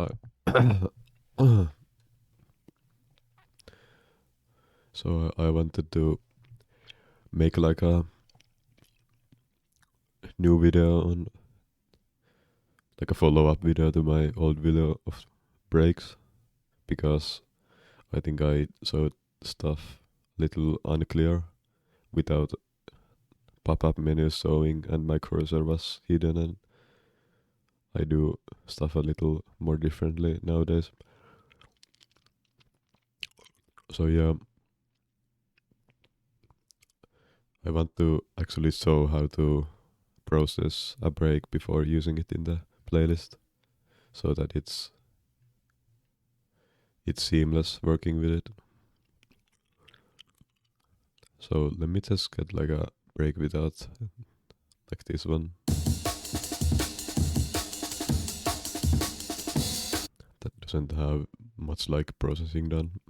Hi. So I wanted to make like a new video on like a follow-up video to my old video of breaks because I think I saw stuff little unclear without pop-up menus showing and my cursor was hidden, and I do stuff a little more differently nowadays. So yeah, I want to actually show how to process a break before using it in the playlist so that it's seamless working with it. So let me just get like a break without like this one. That doesn't have much like processing done.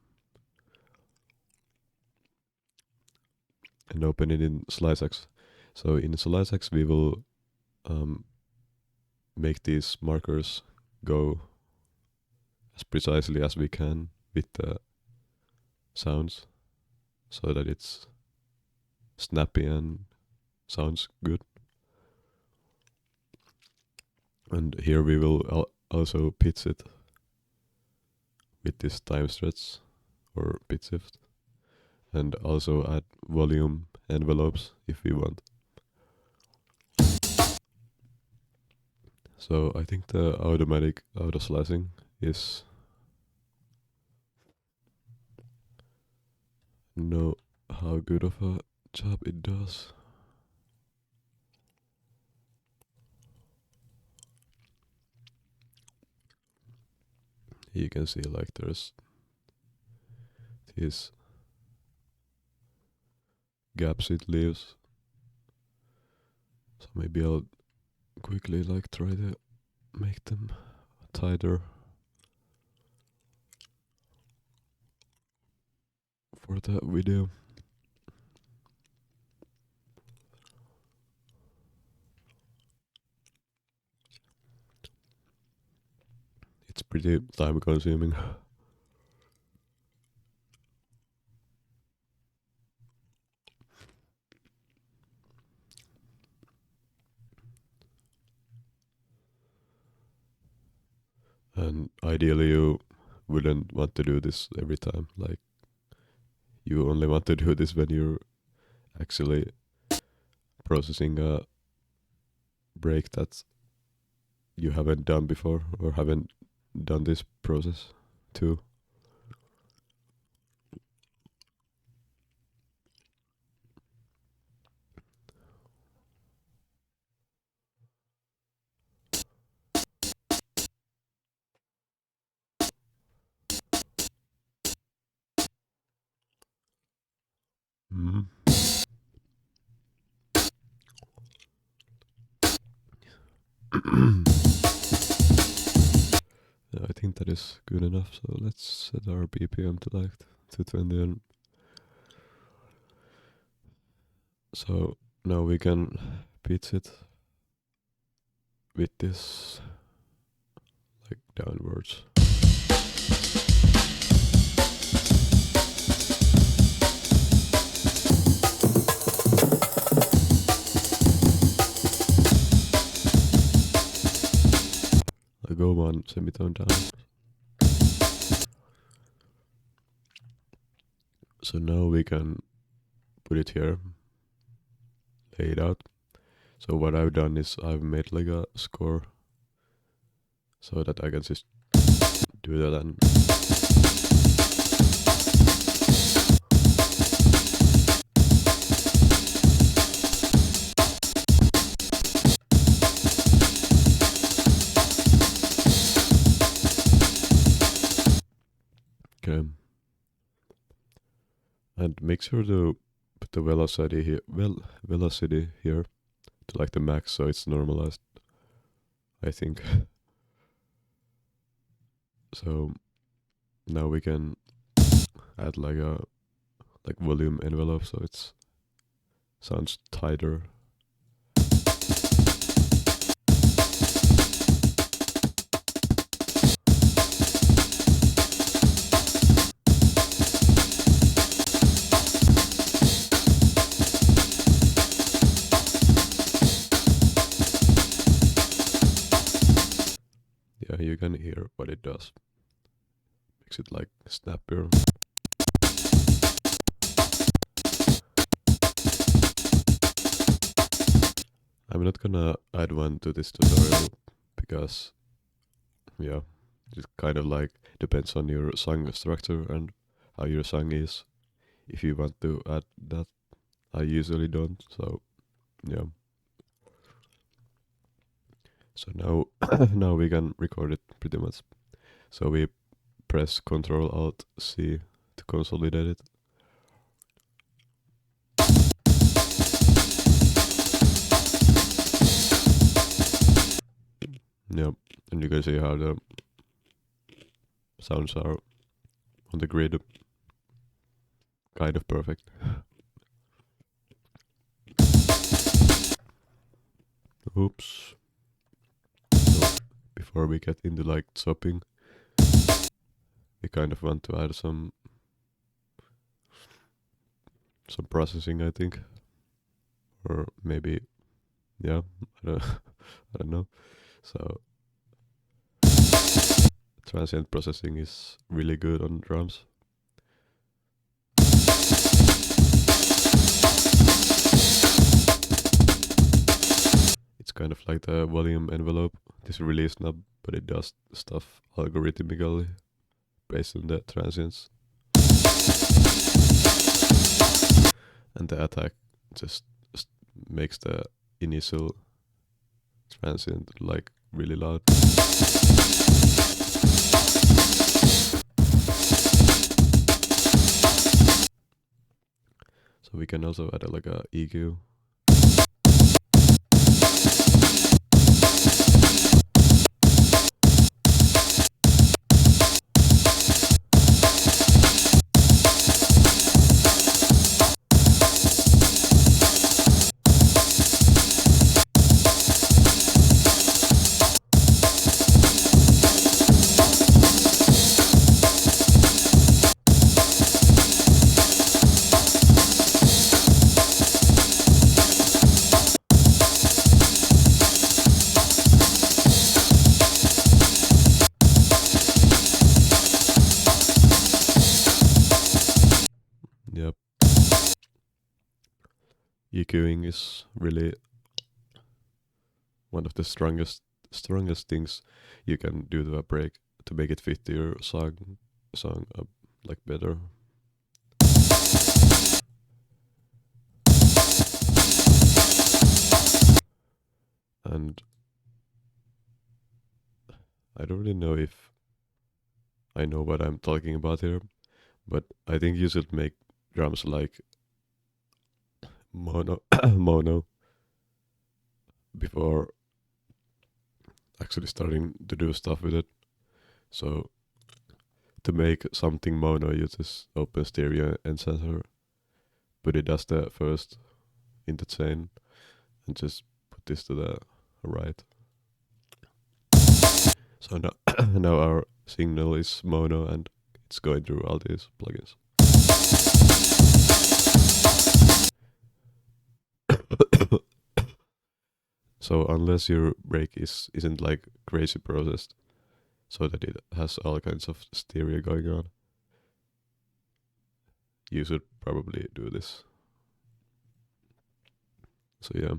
And open it in Slicex. So in Slicex we will make these markers go as precisely as we can with the sounds so that it's snappy and sounds good. And here we will also pitch it with this time stretch or pitch shift, and also add volume envelopes if we want. So I think the automatic auto slicing is know how good of a job it does. You can see like there's these gaps it leaves. So maybe I'll quickly like try to make them tighter for the video. It's pretty time consuming. And ideally you wouldn't want to do this every time. Like you only want to do this when you're actually processing a break that you haven't done before or haven't done this process too. Mm. Yeah, I think that is good enough. So let's set our BPM to like 220, and so now we can pitch it with this like downwards. I go one semitone down. So now we can put it here, lay it out. So what I've done is I've made like a score so that I can just do that and okay. And make sure to put the velocity here, velocity here to like the max so it's normalized, I think. So now we can add like a volume envelope so it's sounds tighter. yeah, you can hear what it does. Makes it like snappier. I'm not gonna add one to this tutorial because, yeah, it kind of like depends on your song structure and how your song is. If you want to add that, I usually don't. So yeah. So now now we can record it pretty much. So we press Ctrl Alt C to consolidate it. Yep, and you can see how the sounds are on the grid. Kind of perfect. Oops. So before we get into like chopping, we kind of want to add some processing, I think, or maybe, yeah, I don't, I don't know. So transient processing is really good on drums. It's kind of like the volume envelope, this release knob, but it does stuff algorithmically based on the transients. And the attack just makes the initial transient like really loud. So we can also add like a EQ. Yep. EQing is really one of the strongest things you can do to a break to make it fit to your song like better. And I don't really know if I know what I'm talking about here, but I think you should make drums like mono mono before actually starting to do stuff with it. So to make something mono, you just open stereo and sensor, put it as the first in the chain, and just put this to the right. So now, now our signal is mono and it's going through all these plugins. So unless your break isn't like crazy processed, so that it has all kinds of stereo going on, you should probably do this. So yeah.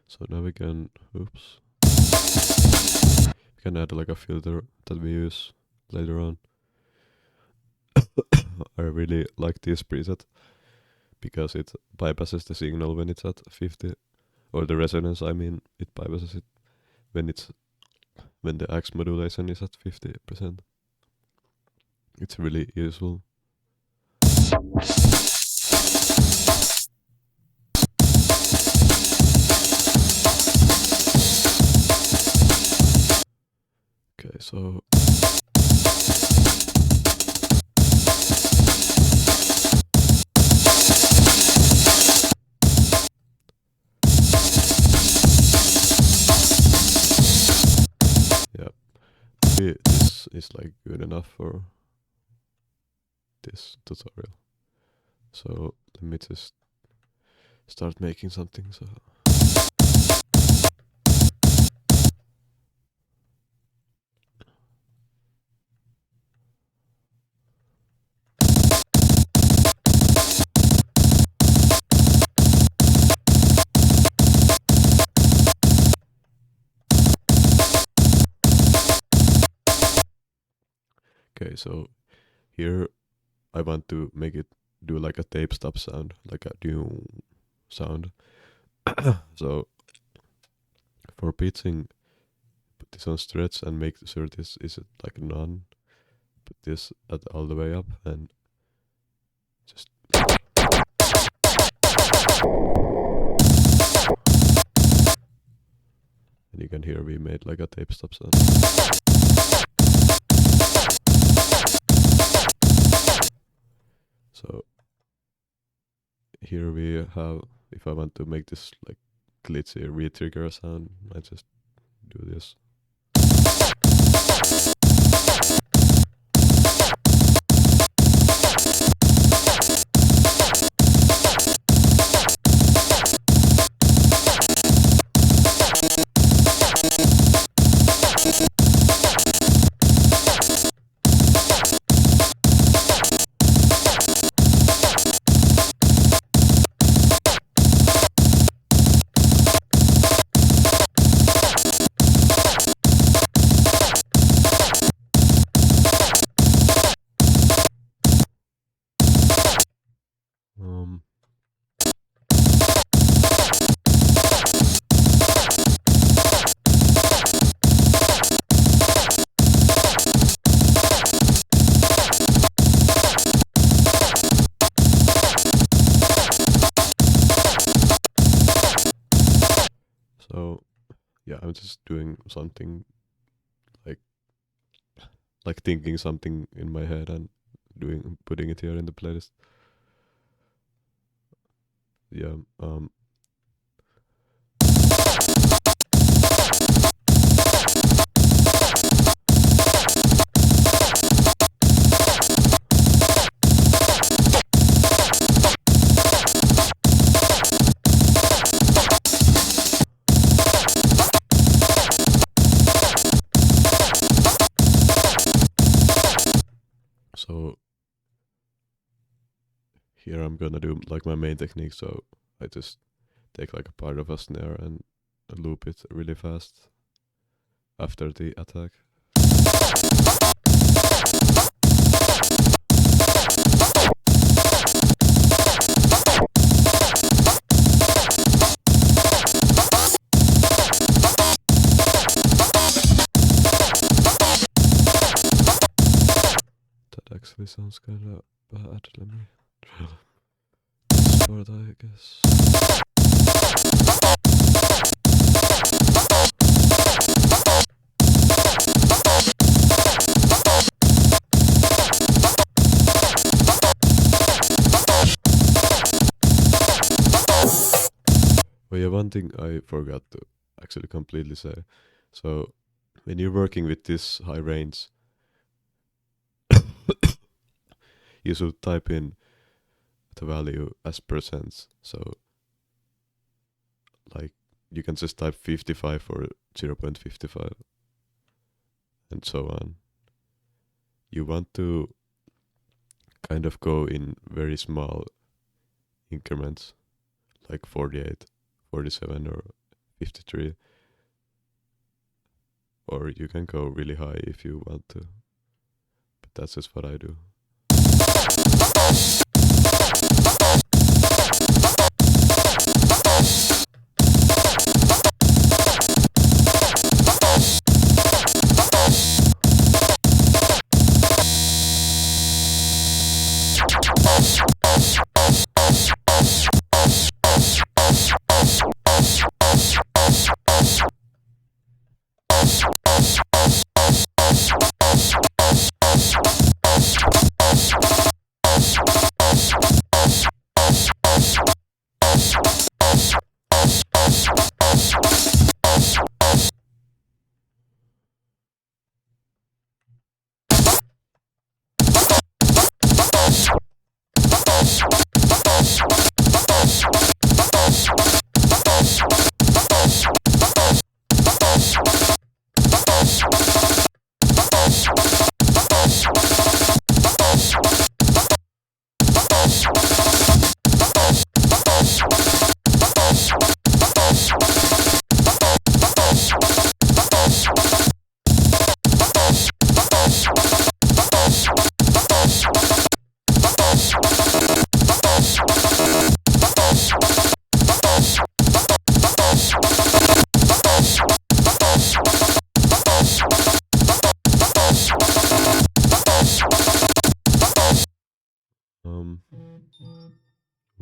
So now we can, oops, we can add like a filter that we use later on. I really like this preset because it bypasses the signal when it's at 50, or the resonance, I mean, it bypasses it when the X modulation is at 50%. It's really useful. Okay, so maybe this is like good enough for this tutorial. So let me just start making something. So okay, so here I want to make it do like a tape stop sound, like a doom sound. So for pitching, put this on stretch and make sure this is like none. Put this at all the way up and just. And you can hear we made like a tape stop sound. So here we have, if I want to make this like glitchy re-trigger sound, I just do this. So yeah, I'm just doing something like thinking something in my head and putting it here in the playlist. Yeah, so here I'm gonna do like my main technique. So I just take like a part of a snare and loop it really fast after the attack. That actually sounds kinda bad. Let me start, I guess. But yeah, one thing I forgot to actually completely say. So when you're working with this high range, you should type in the value as percents. So like you can just type 55 or 0.55 and so on. You want to kind of go in very small increments, like 48, 47 or 53. Or you can go really high if you want to. But that's just what I do.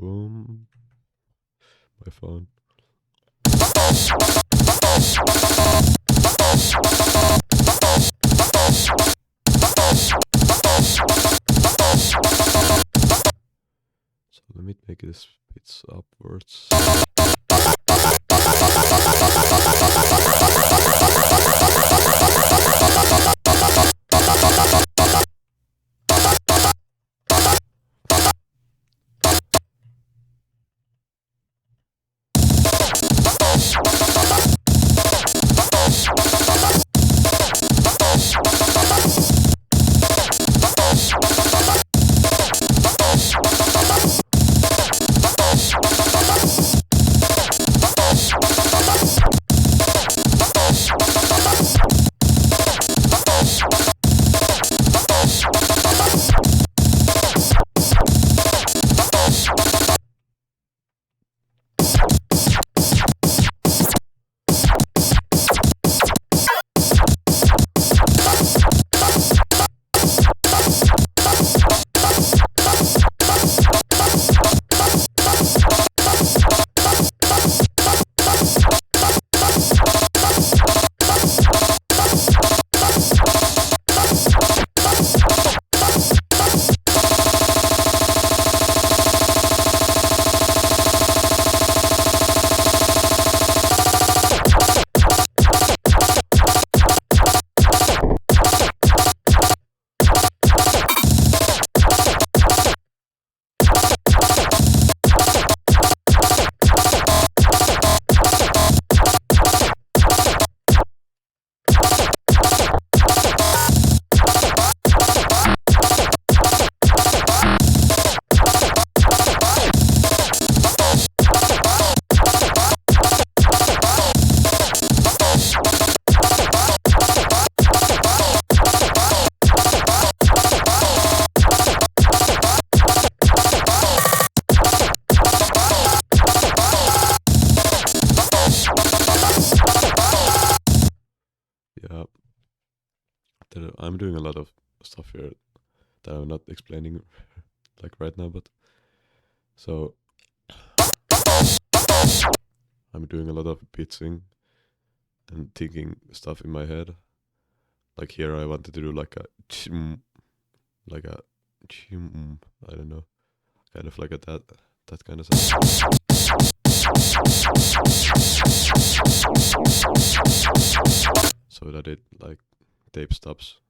Boom. My phone. So let me make this pitch upwards. Yeah, I'm doing a lot of stuff here that I'm not explaining like right now, but so I'm doing a lot of pitching and thinking stuff in my head. Like here I wanted to do like a like a I don't know, kind of like a that kind of sound. So that it like tape stops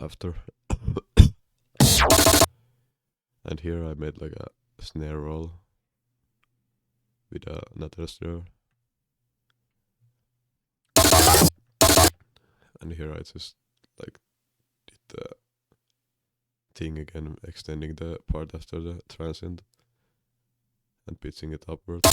after. And here I made like a snare roll with another snare. And here I just like did the thing again, extending the part after the transient and pitching it upwards.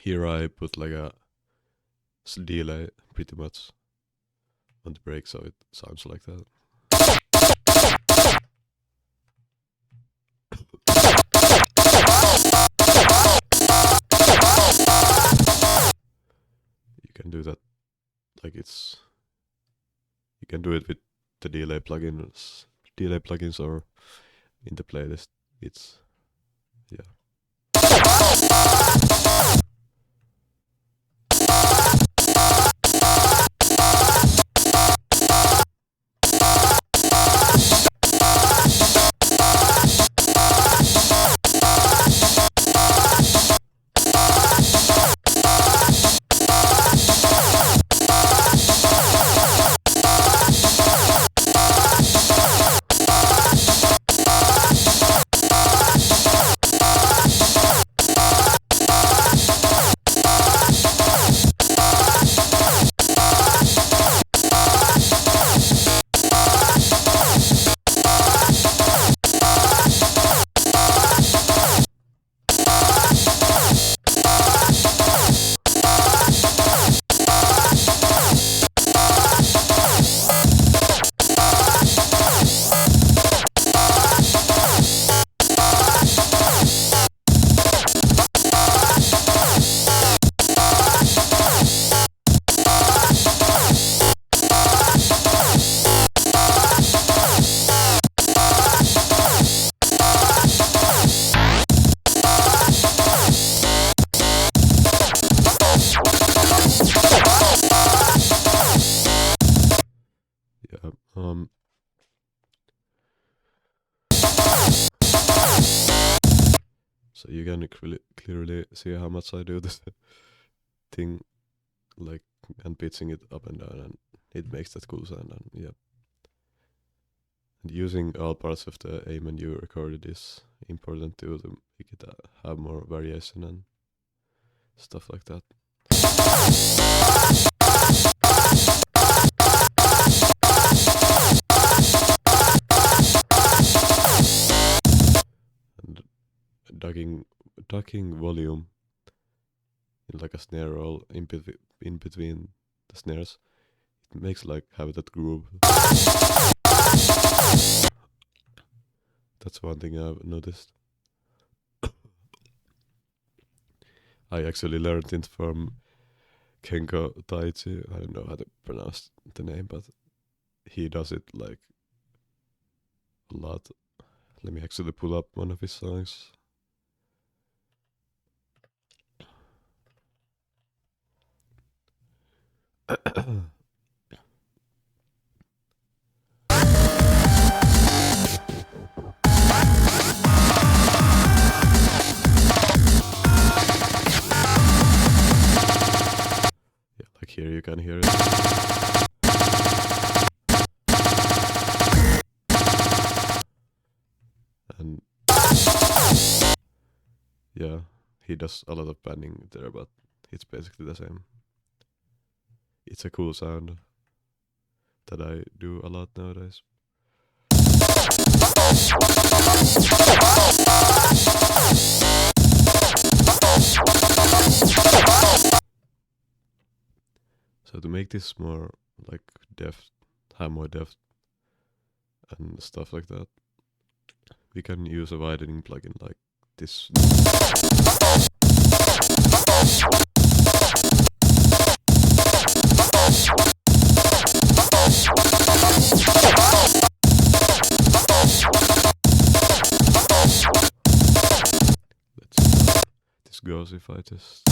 here I put like a delay pretty much on the break, so it sounds like that. You can do that like it's. You can do it with the delay plugins or in the playlist. It's yeah. Yeah. So you can clearly see how much I do this thing, like, and pitching it up and down, and it makes that cool sound. And yeah, and using all parts of the A menu recorded is important too to make it have more variation and stuff like that. And ducking volume in like a snare roll in between the snares, it makes like have that groove. That's one thing I've noticed. I actually learned it from Kenko Taichi. I don't know how to pronounce the name, but he does it like a lot. Let me actually pull up one of his songs. Here you can hear it. And yeah, he does a lot of panning there, but it's basically the same. It's a cool sound that I do a lot nowadays. So to make this more like depth, have more depth and stuff like that, we can use a widening plugin like this. Let's see how this goes if I just.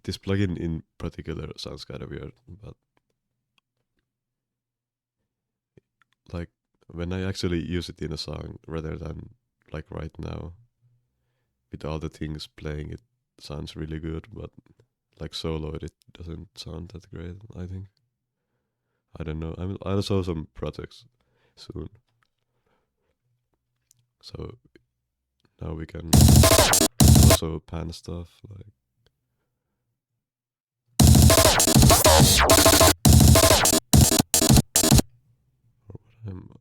this plugin in particular sounds kind of weird, but like when I actually use it in a song rather than like right now with all the things playing, it sounds really good, but like soloed it doesn't sound that great, I think. I don't know. I'll show some projects soon. So now we can also pan stuff like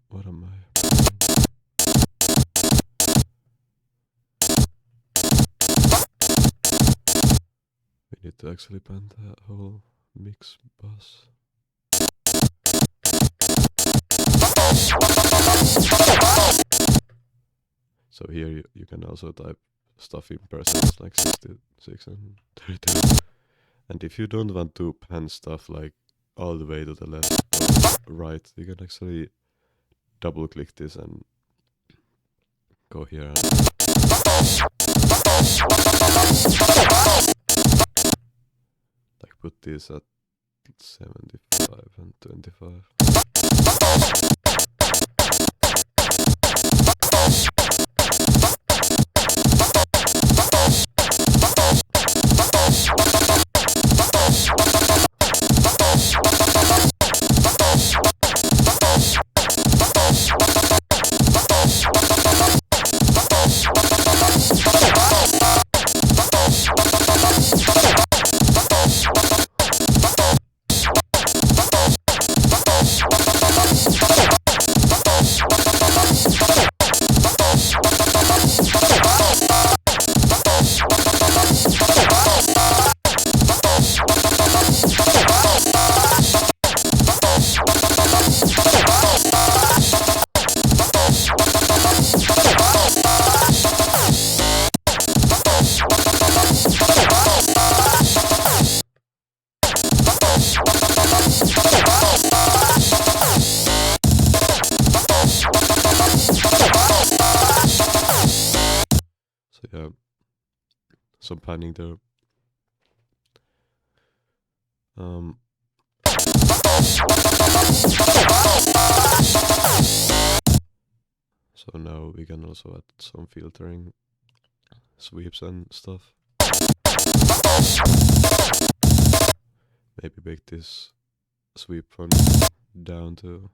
what am I? We need to actually pan the whole mix bus. So here you can also type stuff in percents like 66 and 32. And if you don't want to pan stuff like all the way to the left or right, you can actually double click this and go here and like put this at 75 and 25. So yeah, some panning there. So now we can also add some filtering, sweeps and stuff. Maybe make this sweep one down to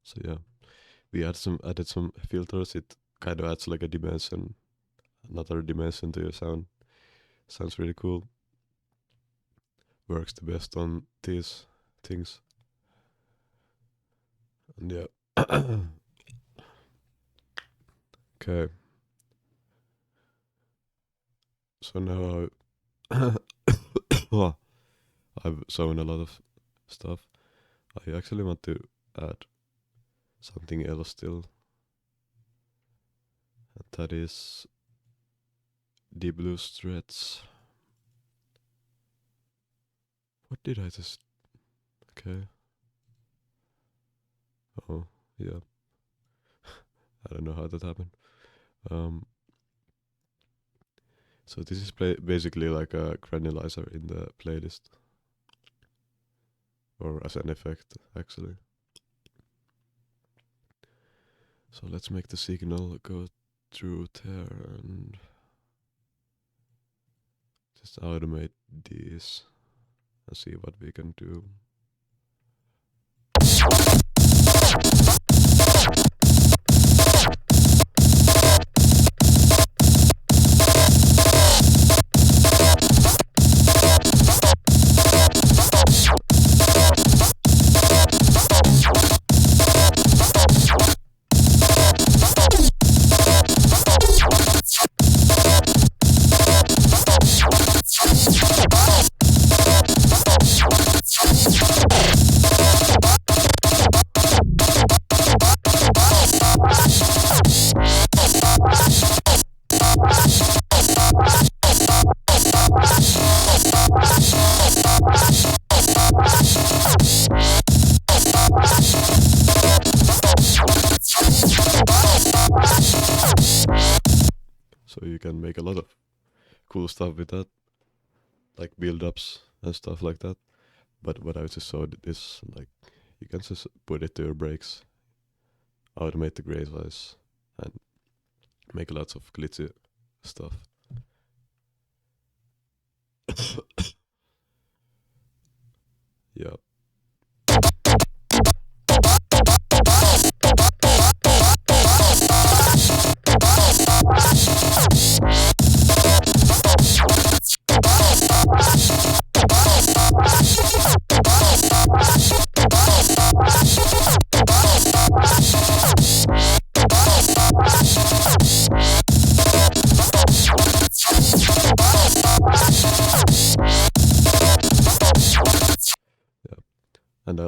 so yeah, we added some filters. It kind of adds like a dimension, another dimension to your sound. Sounds really cool. Works the best on these things. And yeah. Okay. So now well, I've sewn a lot of stuff. I actually want to add something else still. And that is the blue threads. What did I just... Okay. Oh, yeah. I don't know how that happened. So this is basically like a granulizer in the playlist. Or as an effect, actually. So let's make the signal go through there and just automate these and see what we can do. So you can make a lot of cool stuff with that, like build-ups and stuff like that. But what I just saw is like you can just put it to your breaks, automate the gray size, and make lots of glitchy stuff. Yeah. And I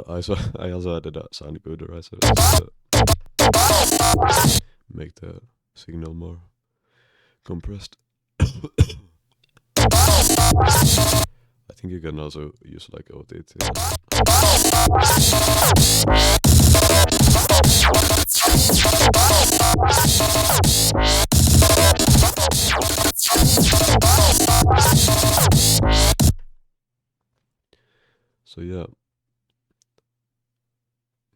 also added a sound equalizer to make the signal more compressed. I think you can also use like OTT. So yeah,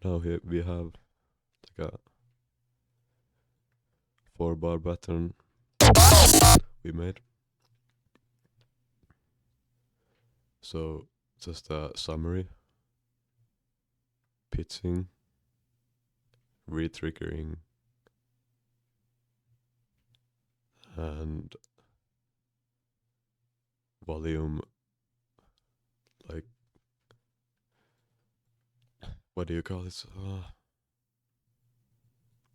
now here we have like a 4-bar pattern we made. So just a summary: pitching, re-triggering, and volume. Like, what do you call it?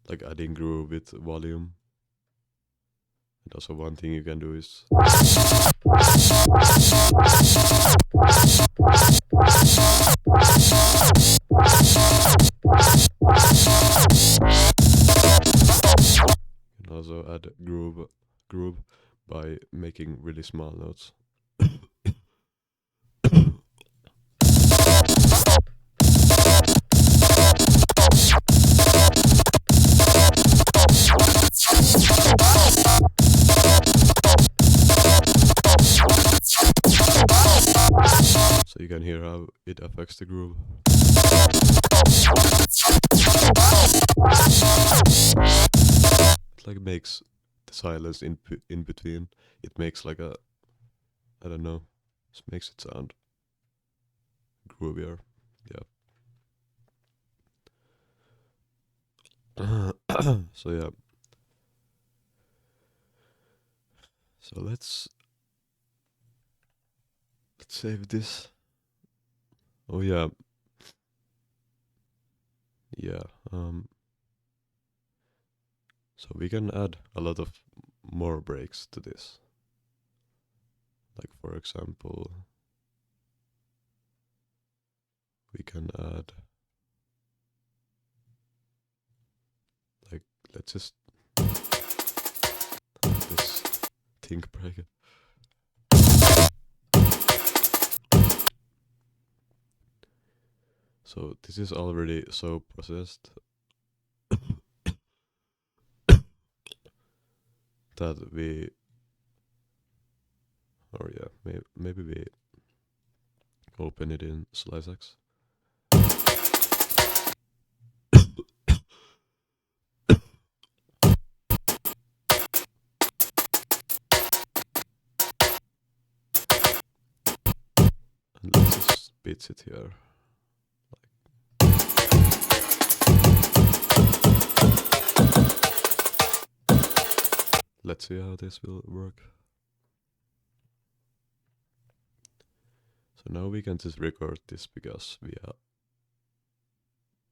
Like adding groove with volume. And also one thing you can do is you can also add groove by making really small notes. So you can hear how it affects the groove. It like makes the silence in between. It makes like a, I don't know, just makes it sound groovier. Yeah. So yeah. So let's save this. Oh yeah. Yeah. So we can add a lot of more breaks to this. Like for example, we can add, like, let's just this think breaker. So this is already so processed that we, or yeah, maybe we open it in Slicex. And let's just pitch it here. Let's see how this will work. So now we can just record this because we have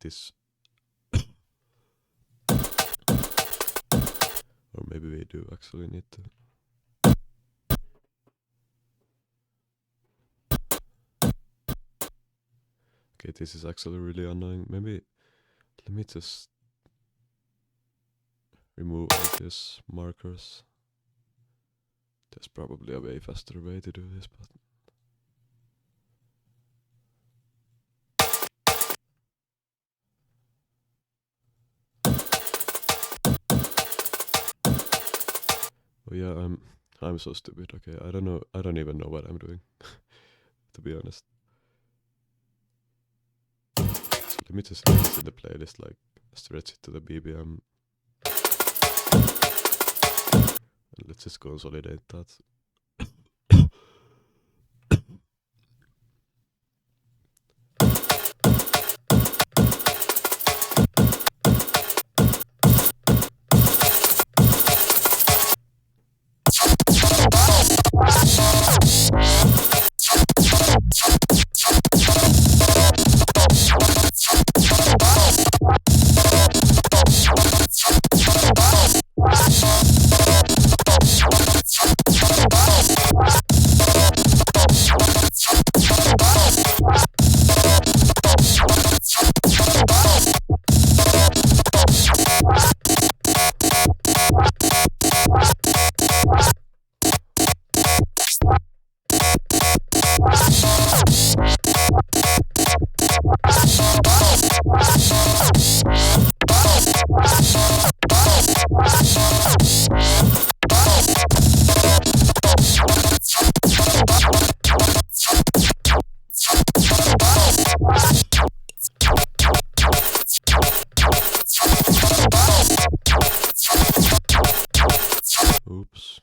this. Or maybe we do actually need to. Okay, this is actually really annoying. Maybe let me just remove all these markers. There's probably a way faster way to do this, but oh yeah, I'm so stupid. Okay, I don't know. I don't even know what I'm doing, to be honest. So let me just leave this in the playlist, like stretch it to the BPM, and let's just consolidate that. Oops.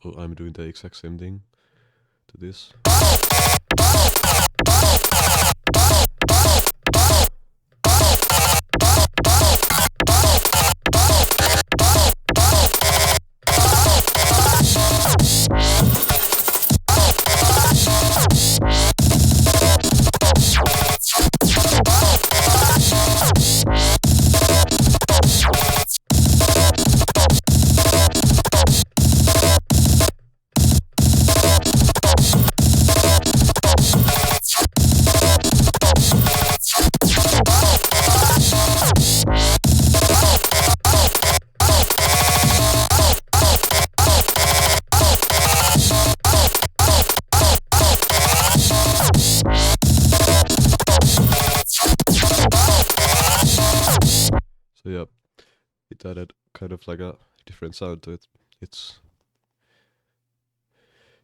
So I'm doing the exact same thing to this. So yeah, it added kind of like a different sound to it. It's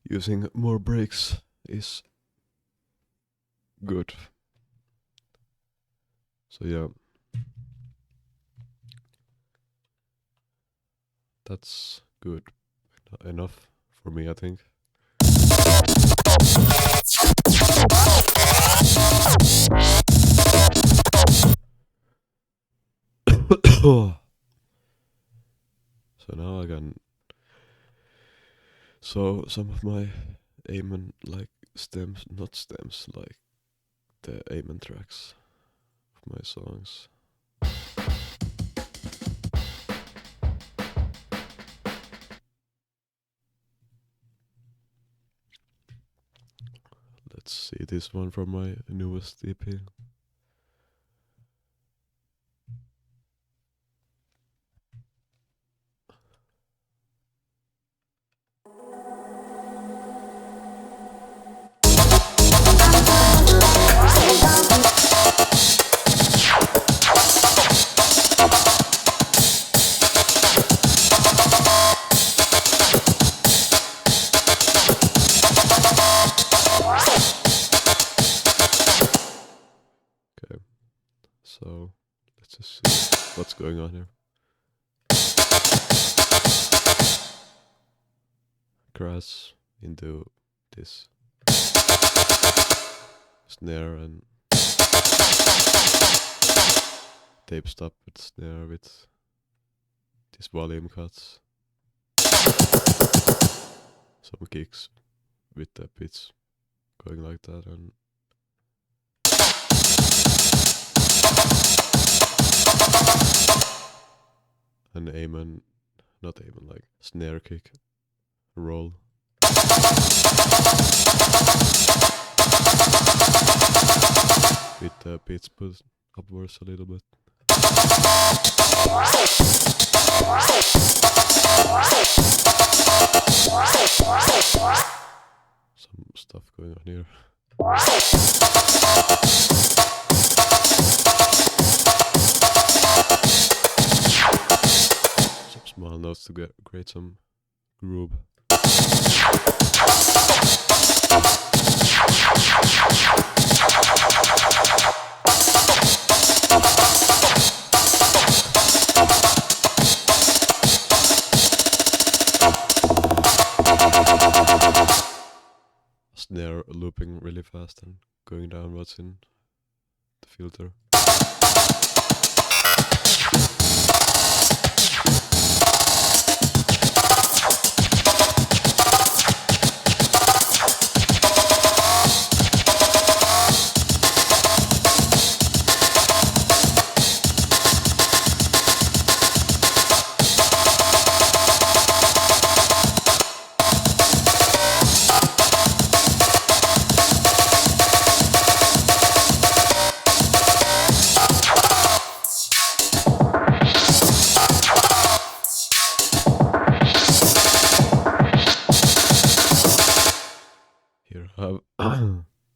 using more breaks is good. So yeah, that's good enough for me, I think. So now I can so some of my Amen like stems, not stems, like the Amen tracks of my songs. Let's see this one from my newest EP. Okay, so let's just see what's going on here. Crash into this snare and tape stop with snare with these volume cuts. Some kicks with the pitch going like that and an Amen, not Amen, like snare kick roll. With the pitch put upwards a little bit. Some stuff going on here. Some small notes to create some groove. Snare looping really fast and going downwards in the filter.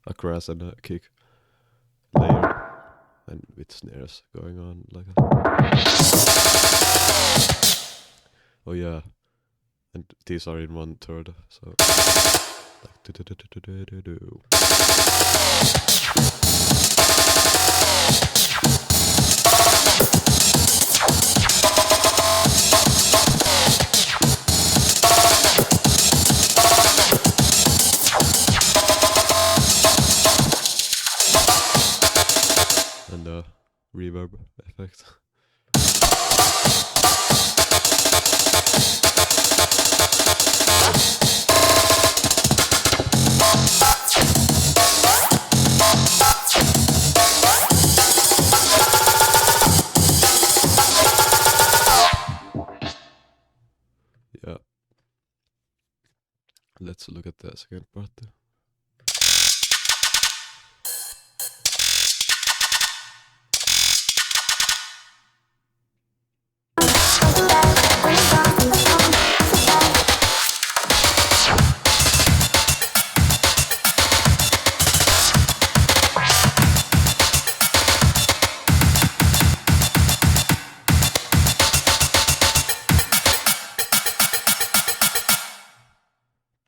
A crash and a kick layer and with snares going on like that. Oh yeah, and these are in 1/3, so like do. And the reverb effect. Yeah. Let's look at the second part.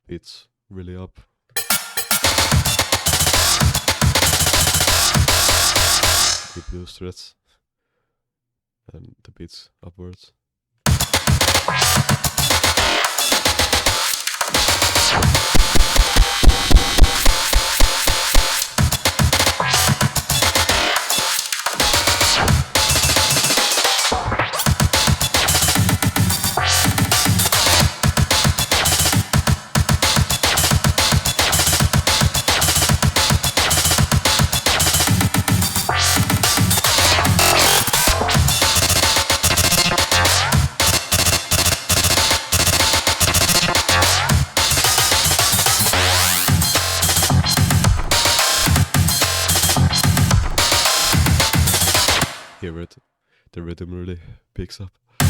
It's really up. with blue strats and the beats upwards. Hear it, the rhythm really picks up. Got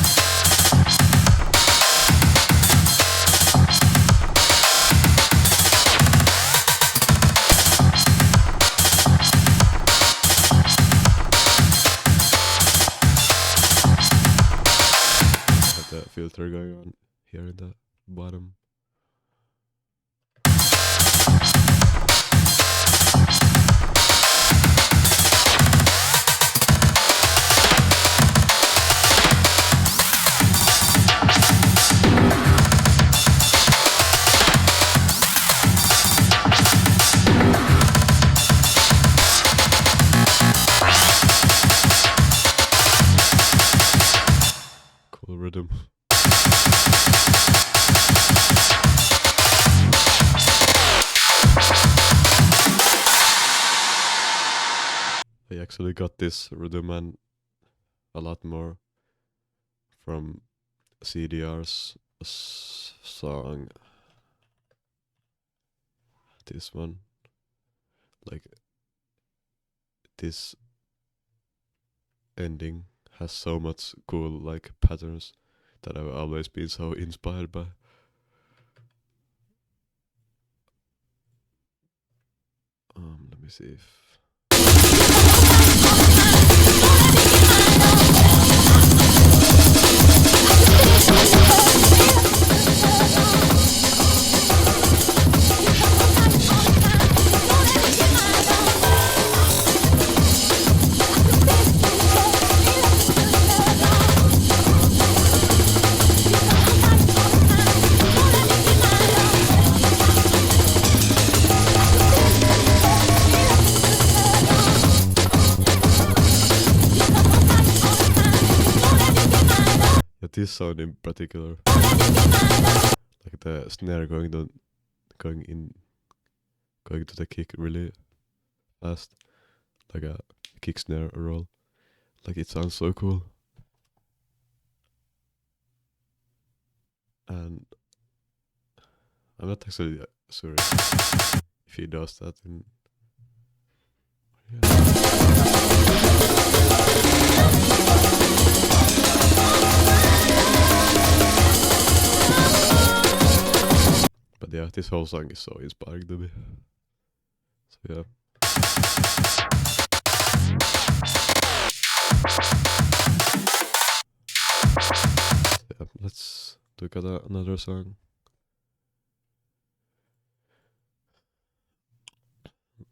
the filter going on here in the bottom. Cool rhythm. I actually got this rhythm and a lot more from CDR's song. This one. Like, this ending has so much cool like patterns that I've always been so inspired by. Let me see if this sound in particular, like the snare going to the kick really fast, like a kick snare roll. Like, it sounds so cool. And I'm not actually sure if he does that in. But yeah, this whole song is so inspiring to me. So yeah. Yeah, let's look at another song.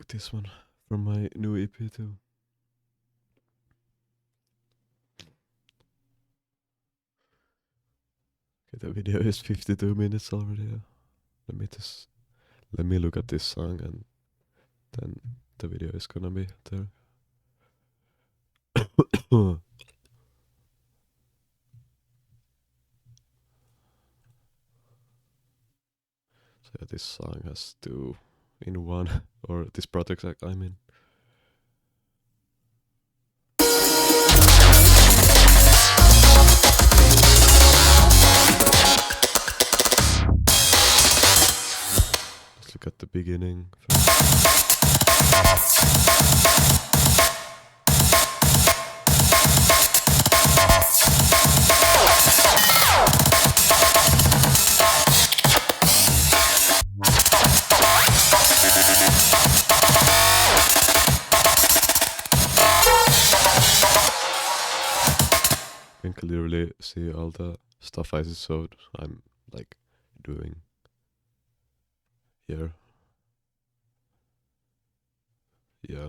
This one from my new EP too. Okay, the video is 52 minutes already. Yeah. Let me look at this song and then the video is gonna be there. So yeah, this song has two in one, or this project I mean. Let's look at the beginning first. You can clearly see all the stuff I showed I'm like doing here. Yeah.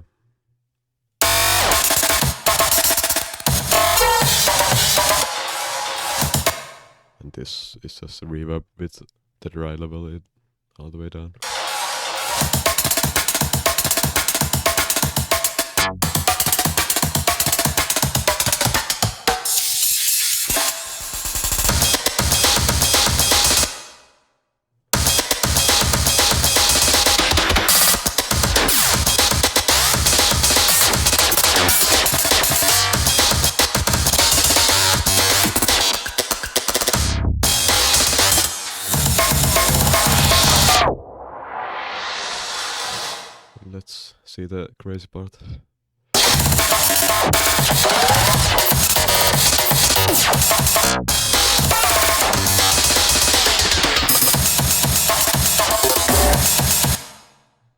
And this is just a reverb with the dry level all the way down. Let's see the crazy part.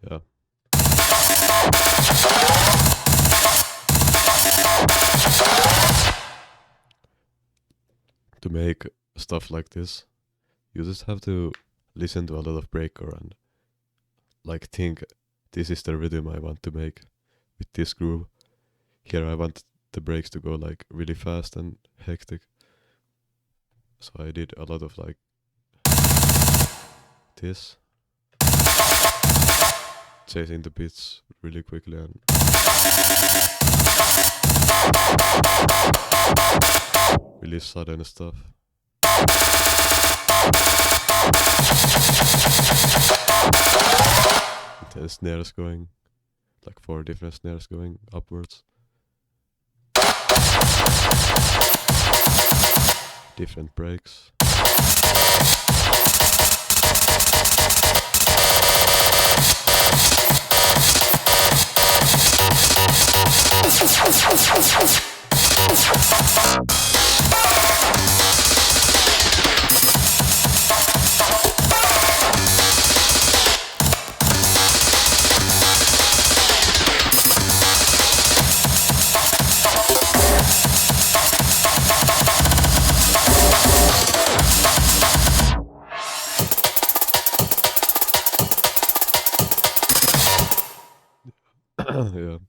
Yeah. To make stuff like this, you just have to listen to a lot of breaker and like think this is the rhythm I want to make with this groove. Here I want the breaks to go like really fast and hectic. So I did a lot of like this, chasing the beats really quickly and really sudden stuff. The snares going, like 4 different snares going upwards. Different breaks. Yeah.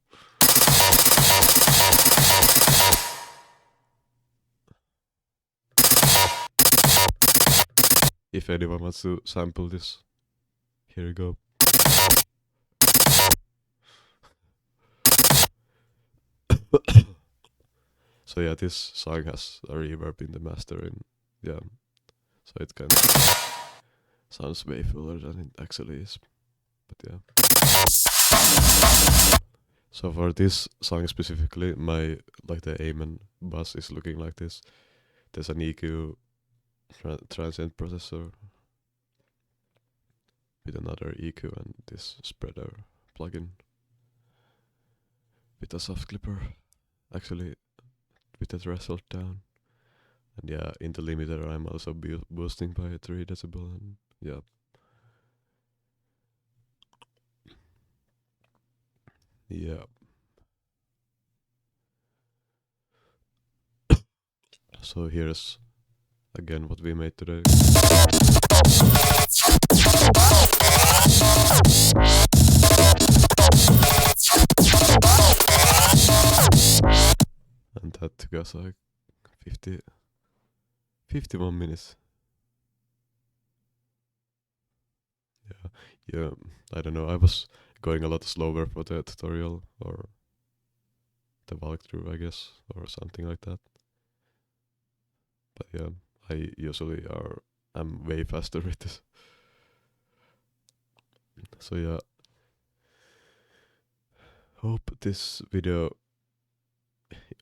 If anyone wants to sample this, here you go. So yeah, this song has a reverb in the mastering. Yeah. So it kind of sounds way fuller than it actually is. But yeah. So for this song specifically, my like the Amen bass is looking like this. There's an EQ transient processor with another EQ and this spreader plugin with a soft clipper, actually with the threshold down. And yeah, in the limiter I'm also boosting by 3 decibel and yeah. Yeah. So here's again what we made today. And that took us like 51 minutes. Yeah, I don't know, I was going a lot slower for the tutorial or the walkthrough, I guess, or something like that. But yeah, I usually I'm way faster with this. So yeah, hope this video,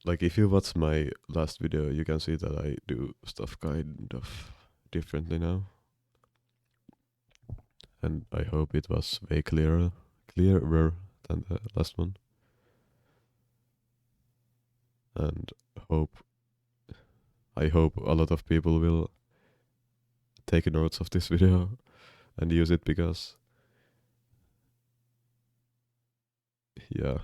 like if you watch my last video, you can see that I do stuff kind of differently now. And I hope it was way clearer than the last one. And I hope a lot of people will take notes of this video and use it because yeah,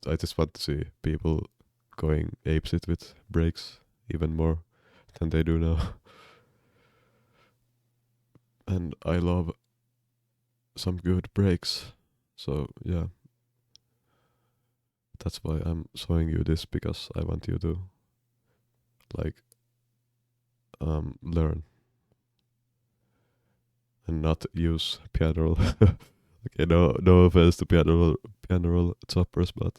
I just want to see people going apeshit with breaks even more than they do now. And I love some good breaks. So yeah, that's why I'm showing you this, because I want you to like learn and not use piano roll. Okay, no offense to piano roll choppers, but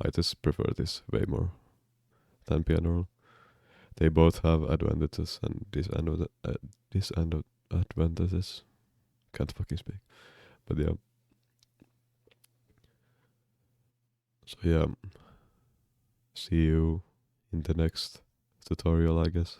I just prefer this way more than piano roll. They both have advantages and disadvantages. Can't fucking speak. But yeah. So yeah, see you in the next tutorial, I guess.